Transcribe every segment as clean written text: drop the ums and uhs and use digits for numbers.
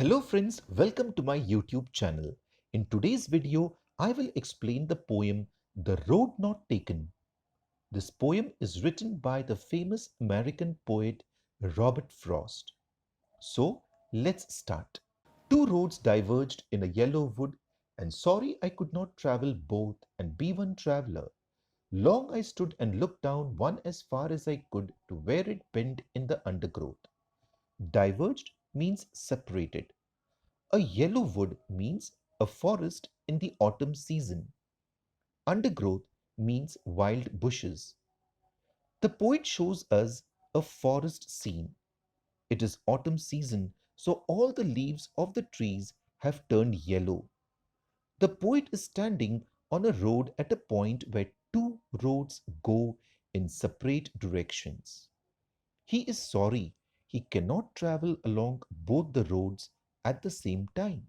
Hello friends, welcome to my YouTube channel. In today's video, I will explain the poem The Road Not Taken. This poem is written by the famous American poet Robert Frost. So, let's start. Two roads diverged in a yellow wood, and sorry I could not travel both and be one traveler. Long I stood and looked down one as far as I could to where it bent in the undergrowth. Diverged means separated. A yellow wood means a forest in the autumn season. Undergrowth means wild bushes. The poet shows us a forest scene. It is autumn season, so all the leaves of the trees have turned yellow. The poet is standing on a road at a point where two roads go in separate directions. He is sorry he cannot travel along both the roads at the same time.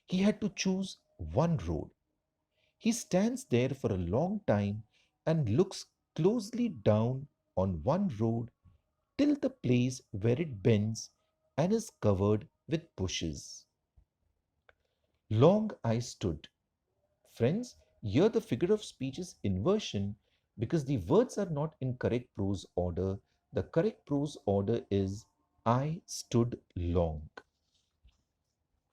He had to choose one road. He stands there for a long time and looks closely down on one road till the place where it bends and is covered with bushes. Long I stood. Friends, here the figure of speech is inversion because the words are not in correct prose order. The correct prose order is I stood long.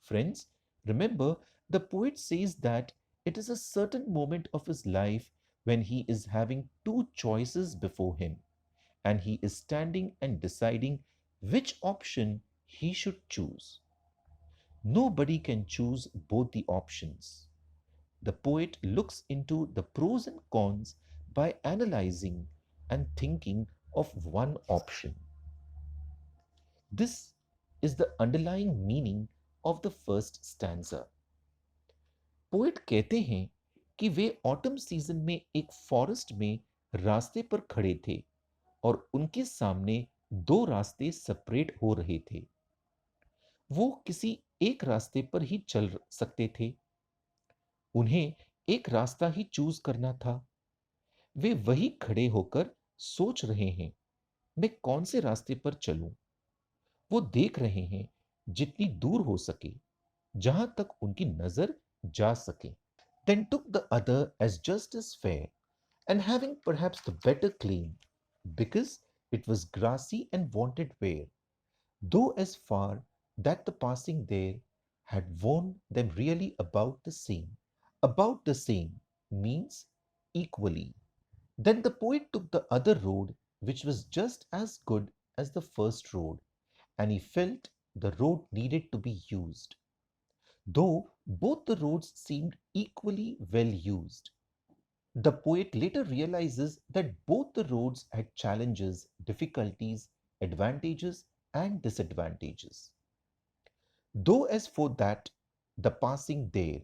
Friends, remember the poet says that it is a certain moment of his life when he is having two choices before him and he is standing and deciding which option he should choose. Nobody can choose both the options. The poet looks into the pros and cons by analyzing and thinking of one option. This is the underlying meaning of the first stanza. Poet कहते हैं कि वे autumn season में एक forest में रास्ते पर खड़े थे और उनके सामने दो रास्ते सेपरेट हो रहे थे। वो किसी एक रास्ते पर ही चल सकते थे। उन्हें एक रास्ता ही चूज करना था। वे वही खड़े होकर सोच रहे हैं, मैं कौन से रास्ते पर चलूं। वो देख रहे हैं जितनी दूर हो सके, जहां तक उनकी नजर जा सके। Then took the other as just as fair, and having perhaps the better claim, because it was grassy and wanted wear, though as far that the passing there had worn them really about the same. About the same means equally. Then the poet took the other road, which was just as good as the first road, and he felt the road needed to be used, though both the roads seemed equally well used. The poet later realizes that both the roads had challenges, difficulties, advantages, and disadvantages. Though, as for that, the passing there,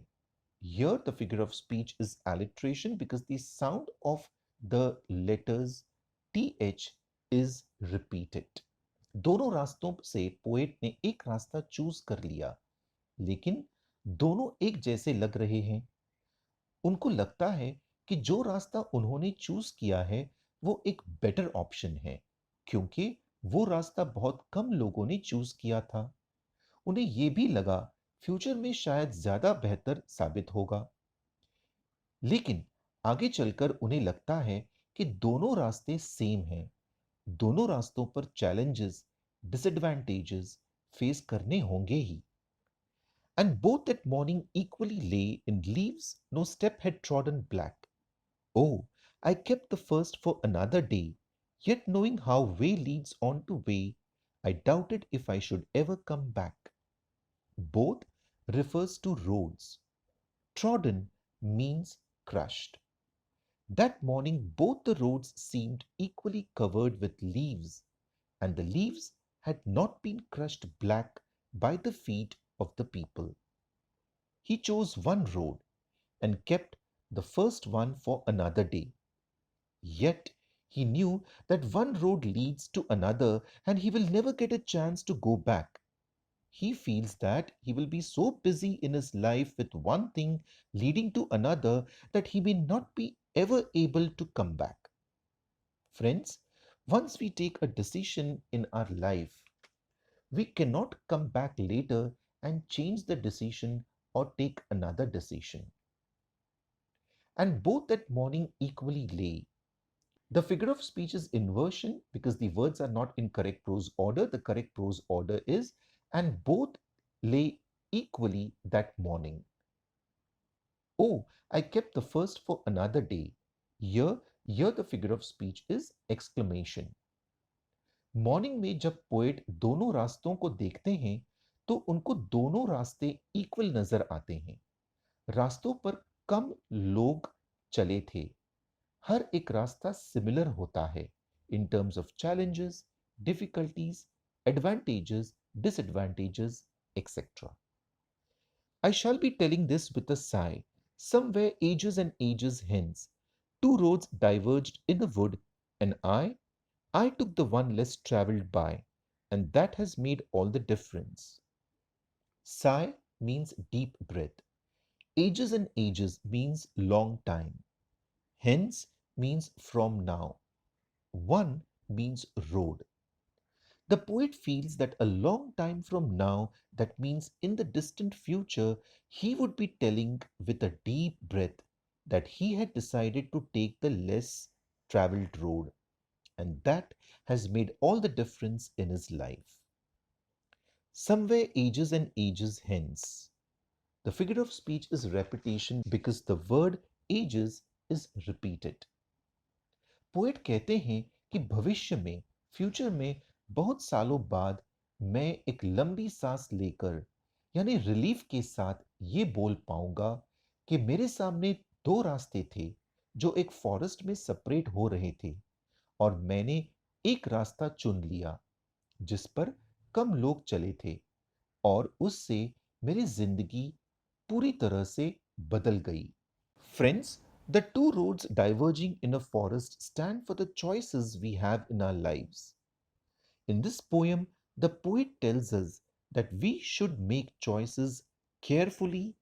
here the figure of speech is alliteration because the sound of the letters th is repeated. दोनों रास्तों से poet ने एक रास्ता choose कर लिया, लेकिन दोनों एक जैसे लग रहे हैं। उनको लगता है कि जो रास्ता उन्होंने चूज किया है वो एक बेटर ऑप्शन है, क्योंकि वो रास्ता बहुत कम लोगों ने चूज किया था। उन्हें ये भी लगा फ्यूचर में शायद ज्यादा बेहतर साबित होगा। लेकिन आगे चलकर उन्हें लगता है कि दोनों रास्ते सेम हैं। दोनों रास्तों पर चैलेंजेस, डिसएडवांटेजेस फेस करने होंगे ही। And both that morning equally lay in leaves no step had trodden black. Oh, I kept the first for another day, yet knowing how way leads on to way, I doubted if I should ever come back. Both refers to roads. Trodden means crushed. That morning both the roads seemed equally covered with leaves, and the leaves had not been crushed black by the feet of the people. He chose one road and kept the first one for another day. Yet he knew that one road leads to another and he will never get a chance to go back. He feels that he will be so busy in his life with one thing leading to another that he may not be ever able to come back. Friends, once we take a decision in our life, we cannot come back later and change the decision or take another decision. And both that morning equally lay. The figure of speech is inversion because the words are not in correct prose order. The correct prose order is, and both lay equally that morning. Oh, I kept the first for another day. Here the figure of speech is exclamation. Morning में जब poet दोनों रास्तों को देखते हैं तो उनको दोनों रास्ते इक्वल नजर आते हैं। रास्तों पर कम लोग चले थे। हर एक रास्ता सिमिलर होता है in terms of challenges, difficulties, advantages, disadvantages, etcetera. I shall be telling this with a sigh. Somewhere ages and ages hence, two roads diverged in the wood, and I took the one less travelled by, and that has made all the difference. Sigh means deep breath. Ages and ages means long time. Hence means from now. One means road. The poet feels that a long time from now, that means in the distant future, he would be telling with a deep breath that he had decided to take the less traveled road, and that has made all the difference in his life. Somewhere ages and ages hence. The figure of speech is repetition because the word ages is repeated. Poet कहते हैं कि भविष्य में, future में बहुत सालों बाद मैं एक लंबी सांस लेकर यानी रिलीफ के साथ ये बोल पाऊंगा कि मेरे सामने दो रास्ते थे जो एक फॉरेस्ट में सेपरेट हो रहे थे और मैंने एक रास्ता चुन लिया जिस पर कम लोग चले थे और उससे मेरी जिंदगी पूरी तरह से बदल गई। Friends, the two roads diverging in a forest stand for the choices we have in our lives. In this poem, the poet tells us that we should make choices carefully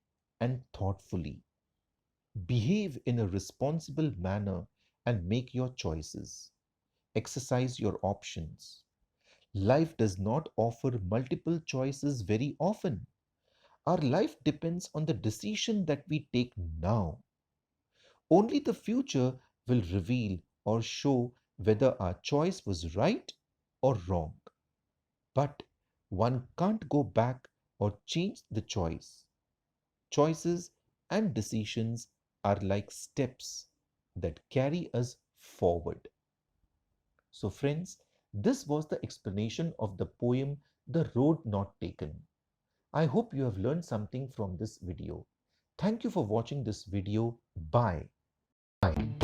and thoughtfully. Behave in a responsible manner and make your choices. Exercise your options. Life does not offer multiple choices very often. Our life depends on the decision that we take now. Only the future will reveal or show whether our choice was right or wrong. But one can't go back or change the choice. Choices and decisions are like steps that carry us forward. So, friends, this was the explanation of the poem The Road Not Taken. I hope you have learned something from this video. Thank you for watching this video. Bye. Bye.